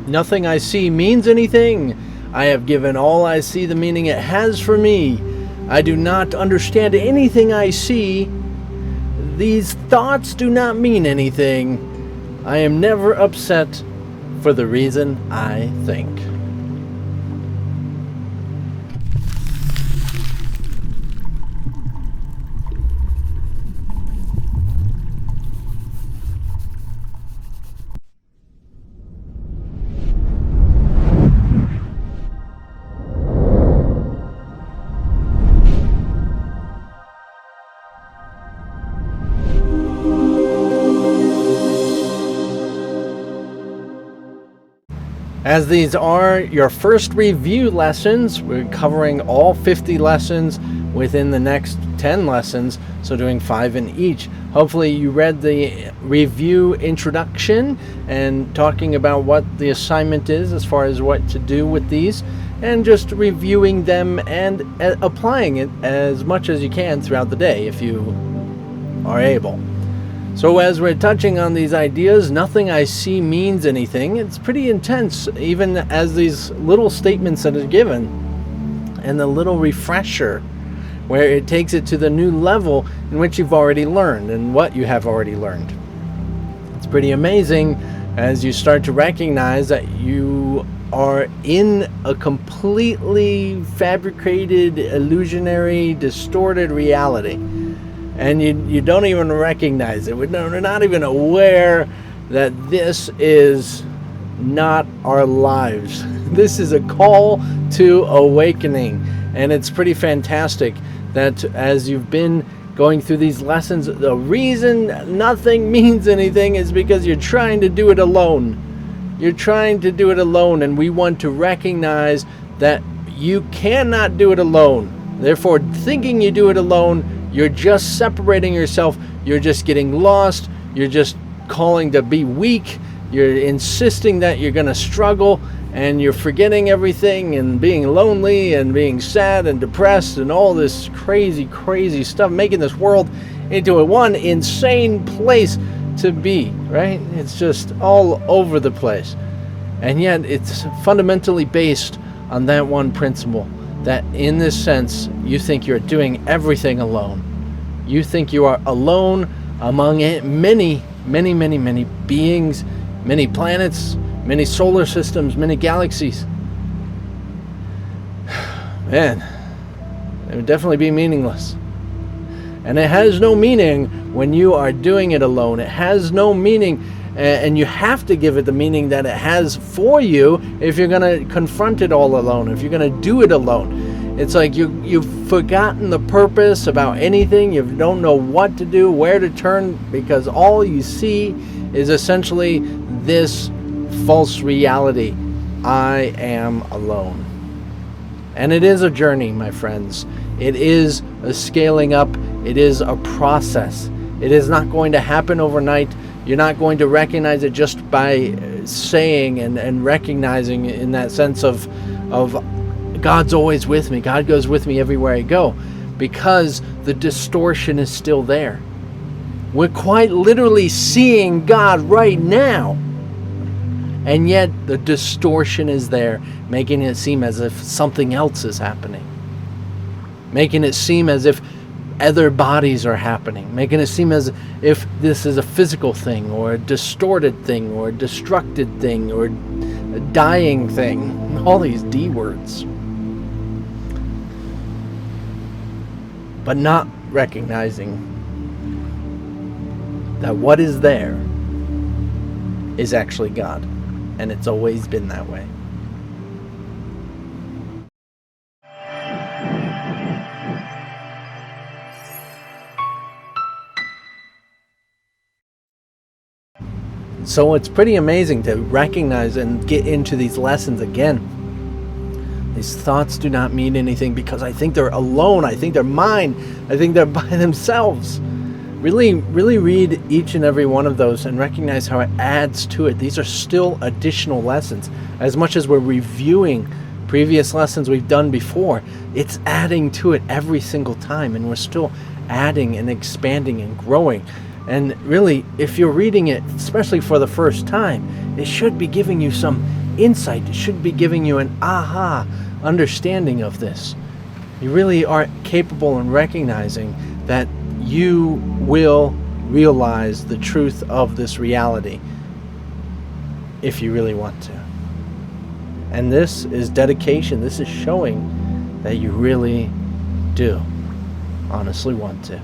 Nothing I see means anything. I have given all I see the meaning it has for me. I do not understand anything I see. These thoughts do not mean anything. I am never upset for the reason I think. As these are your first review lessons, we're covering all 50 lessons within the next 10 lessons, so doing 5 in each. Hopefully you read the review introduction and talking about what the assignment is as far as what to do with these, and just reviewing them and applying it as much as you can throughout the day if you are able. So as we're touching on these ideas, nothing I see means anything. It's pretty intense, even as these little statements that are given, and the little refresher where it takes it to the new level in which you've already learned and what you have already learned. It's pretty amazing as you start to recognize that you are in a completely fabricated, illusionary, distorted reality. And you don't even recognize it. We're not even aware that this is not our lives. This is a call to awakening. And it's pretty fantastic that as you've been going through these lessons, the reason nothing means anything is because you're trying to do it alone. You're trying to do it alone, and we want to recognize that you cannot do it alone. Therefore, thinking you do it alone, you're just separating yourself. You're just getting lost. You're just calling to be weak. You're insisting that you're going to struggle, and you're forgetting everything and being lonely and being sad and depressed and all this crazy, crazy stuff, making this world into a one insane place to be, right? It's just all over the place. And yet it's fundamentally based on that one principle, that in this sense, you think you're doing everything alone. You think you are alone among many, many, many, many beings, many planets, many solar systems, many galaxies. Man, it would definitely be meaningless. And it has no meaning when you are doing it alone. It has no meaning, and you have to give it the meaning that it has for you if you're going to confront it all alone, if you're going to do it alone. It's like you've forgotten the purpose about anything. You don't know what to do, where to turn, because all you see is essentially this false reality. I am alone. And it is a journey, my friends. It is a scaling up. It is a process. It is not going to happen overnight. You're not going to recognize it just by saying and recognizing in that sense of God's always with me. God goes with me everywhere I go, because the distortion is still there. We're quite literally seeing God right now, and yet the distortion is there, making it seem as if something else is happening, making it seem as if other bodies are happening, making it seem as if this is a physical thing or a distorted thing or a destructed thing or a dying thing, all these D words. But not recognizing that what is there is actually God, and it's always been that way. So it's pretty amazing to recognize and get into these lessons again. These thoughts do not mean anything because I think they're alone. I think they're mine. I think they're by themselves. Really, really read each and every one of those and recognize how it adds to it. These are still additional lessons. As much as we're reviewing previous lessons we've done before, it's adding to it every single time, and we're still adding and expanding and growing. And really, if you're reading it, especially for the first time, it should be giving you some insight. It should be giving you an aha understanding of this. You really are capable in recognizing that you will realize the truth of this reality if you really want to. And this is dedication. This is showing that you really do honestly want to.